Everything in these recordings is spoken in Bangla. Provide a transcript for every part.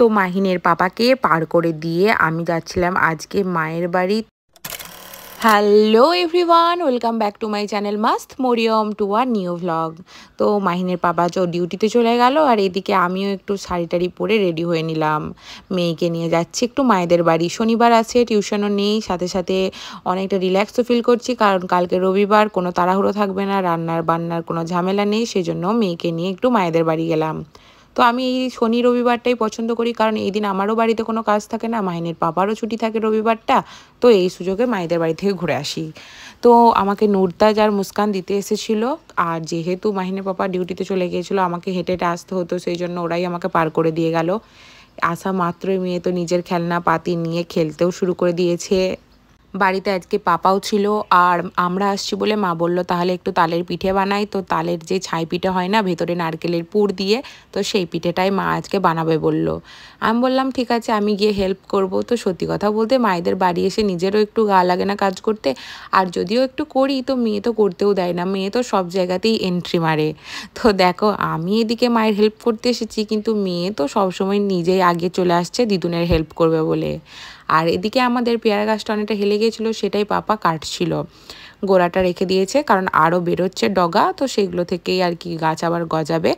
তো মাহিনের পাপাকে পার করে দিয়ে আমি যাচ্ছিলাম আজকে মায়ের বাড়ি। Hello everyone, welcome back to my channel Mast Mariyam to our new vlog. তো মাহিনের পাপা ডিউটিতে চলে গেল, আর এদিকে আমিও একটু শাড়ি টাড়ি পরে রেডি হয়ে নিলাম। মেয়েকে নিয়ে যাচ্ছি একটু মায়েদের বাড়ি। শনিবার আছে, টিউশনও নেই, সাথে সাথে অনেকটা রিল্যাক্সও ফিল করছি, কারণ কালকে রবিবার, কোনো তাড়াহুড়ো থাকবে না, রান্নার বান্নার কোনো ঝামেলা নেই, সেজন্য মেয়েকে নিয়ে একটু মায়েদের বাড়ি গেলাম। তো আমি এই শনি রবিবারটাই পছন্দ করি, কারণ এই দিন আমারও বাড়িতে কোনো কাজ থাকে না, মাহিনের পাপারও ছুটি থাকে রবিবারটা। তো এই সুযোগে মায়েদের বাড়ি থেকে ঘুরে আসি। তো আমাকে নুরতাজ আর মুস্কান দিতে এসেছিলো, আর যেহেতু মাহিনের পাপা ডিউটিতে চলে গিয়েছিলো আমাকে হেঁটে হেঁটে আসতে হতো, সেই জন্য ওরাই আমাকে পার করে দিয়ে গেল। আসা মাত্রই মেয়ে তো নিজের খেলনা পাতি নিয়ে খেলতেও শুরু করে দিয়েছে। বাড়িতে আজকে পাপাও ছিল, আর আমরা আসছি বলে মা বলল তাহলে একটু তালের পিঠে বানাই। তো তালের যে ছাই পিঠে হয় না, ভেতরে নারকেলের পুর দিয়ে, তো সেই পিঠেটাই মা আজকে বানাবে বলল। আমি বললাম ঠিক আছে, আমি গিয়ে হেল্প করব। তো সত্যি কথা বলতে মায়েদের বাড়ি এসে নিজেরও একটু গা লাগে না কাজ করতে, আর যদিও একটু করি তো মেয়ে তো করতেও দেয় না, মেয়ে তো সব জায়গাতেই এন্ট্রি মারে। তো দেখো, আমি এদিকে মায়ের হেল্প করতে এসেছি, কিন্তু মেয়ে তো সবসময় নিজেই আগে চলে আসছে দিদুনের হেল্প করবে বলে। আর এদিকে আমাদের পেয়ারা গাছটা অনেকটা হেলে গিয়েছিলো, সেটাই পাপা কাটছিল। গোড়াটা রেখে দিয়েছে, কারণ আরও বেরোচ্ছে ডগা, তো সেগুলো থেকেই আর কি গাছ আবার গজাবে।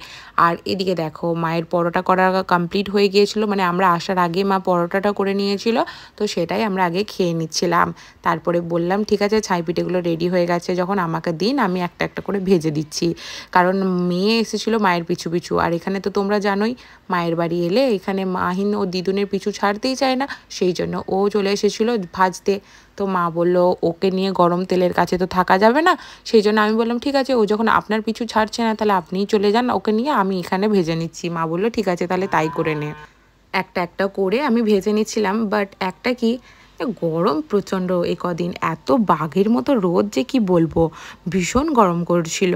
আর এদিকে দেখো, মায়ের পরোটা করা কমপ্লিট হয়ে গিয়েছিল, মানে আমরা আসার আগে মা পরোটাটা করে নিয়েছিল, তো সেটাই আমরা আগে খেয়ে নিচ্ছিলাম। তারপরে বললাম ঠিক আছে, ছাই পিঠেগুলো রেডি হয়ে গেছে যখন আমাকে দিন, আমি একটা একটা করে ভেজে দিচ্ছি, কারণ মেয়ে এসেছিলো মায়ের পিছু পিছু। আর এখানে তো তোমরা জানোই, মায়ের বাড়ি এলে এখানে মাহিন ও দিদুনের পিছু ছাড়তেই চায় না, সেই জন্য ও চলে এসেছিলো ভাজতে। তো মা বলল ওকে নিয়ে গরম তেলের কাছে তো থাকা যাবে না, সেই জন্য আমি বললাম ঠিক আছে, ও যখন আপনার পিছু ছাড়ছে না তাহলে আপনিই চলে যান ওকে নিয়ে, আমি এখানে ভেজে নিচ্ছি। মা বললো ঠিক আছে তাহলে তাই করে নে। একটা একটা করে আমি ভেজে নিচ্ছিলাম, বাট একটা কি, গরম প্রচণ্ড এই কদিন, এত বাঘের মতো রোদ যে কি বলবো, ভীষণ গরম করছিল।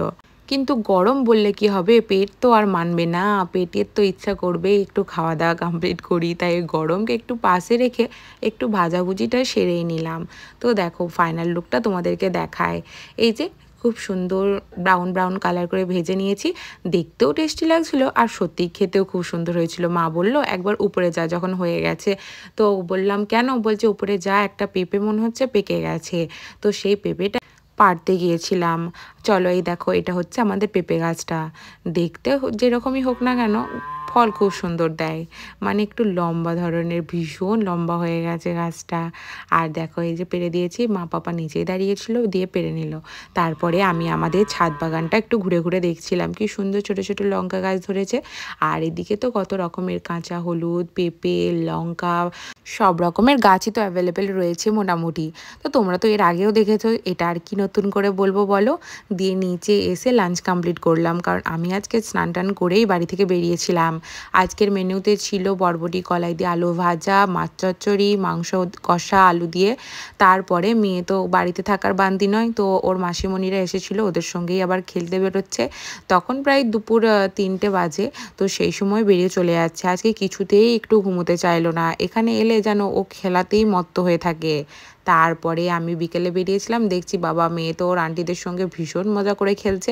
কিন্তু গরম বললে কি হবে, পেট তো আর মানবে না, পেটের তো ইচ্ছা করবে একটু খাওয়া দাওয়া কমপ্লিট করি, তাই গরমকে একটু পাশে রেখে একটু ভাজাভুজিটা সেরেই নিলাম। তো দেখো ফাইনাল লুকটা তোমাদেরকে দেখায়। এই যে খুব সুন্দর ব্রাউন ব্রাউন কালার করে ভেজে নিয়েছি, দেখতেও টেস্টি লাগছিল, আর সত্যি খেতেও খুব সুন্দর হয়েছিল। মা বলল একবার উপরে যা যখন হয়ে গেছে। তো বললাম কেন, বলছে উপরে যা, একটা পেঁপে মনে হচ্ছে পেকে গেছে। তো সেই পেঁপেটা পাড়তে গিয়েছিলাম। চলো, এই দেখো এটা হচ্ছে আমাদের পেঁপে গাছটা। দেখতে যেরকমই হোক না কেন, ফল খুব সুন্দর দেয়, মানে একটু লম্বা ধরনের, ভীষণ লম্বা হয়ে গেছে গাছটা। আর দেখো এই যে পেরে দিয়েছি, মা পাপা নিচেই দাঁড়িয়েছিল, দিয়ে পেরে নিল। তারপরে আমি আমাদের ছাদ বাগানটা একটু ঘুরে ঘুরে দেখছিলাম, কি সুন্দর ছোট ছোট লঙ্কা গাছ ধরেছে। আর এদিকে তো কত রকমের কাঁচা হলুদ, পেঁপে, লঙ্কা, সব রকমের গাছই তো অ্যাভেলেবেল রয়েছে মোটামুটি। তো তোমরা তো এর আগেও দেখেছো, এটা আর কি নতুন করে বলবো বলো। দিয়ে নিচে এসে লাঞ্চ কমপ্লিট করলাম, কারণ আমি আজকে স্নান টান করেই বাড়ি থেকে বেরিয়েছিলাম। আজকের মেনুতে ছিল বরবটি কলাই দিয়ে আলু ভাজা, মাছ চচ্চড়ি, মাংস কষা আলু দিয়ে। তারপরে মেয়ে তো বাড়িতে থাকার বান্দি নয়, তো ওর মাসিমণিরা এসেছিলো, ওদের সঙ্গেই আবার খেলতে বেরোচ্ছে। তখন প্রায় দুপুর 3টে বাজে, তো সেই সময় বেরিয়ে চলে যাচ্ছে। আজকে কিছুতেই একটু ঘুমোতে চাইলো না, এখানে এলে যেন ও খেলাতেই মত্ত হয়ে থাকে। তারপরে আমি বিকেলে বেরিয়েছিলাম, দেখছি বাবা মেয়ে তো ওর আন্টিদের সঙ্গে ভীষণ মজা করে খেলছে,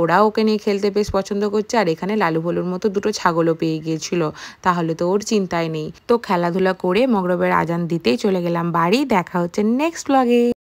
ওরা ওকে নিয়ে খেলতে বেশ পছন্দ করছে। আর এখানে লালু ভলুর মতো দুটো ছাগলও পেয়ে গিয়েছিল, তাহলে তো ওর চিন্তাই নেই। তো খেলাধুলা করে মগরবের আজান দিতেই চলে গেলাম বাড়ি। দেখা হচ্ছে নেক্সট ব্লগে।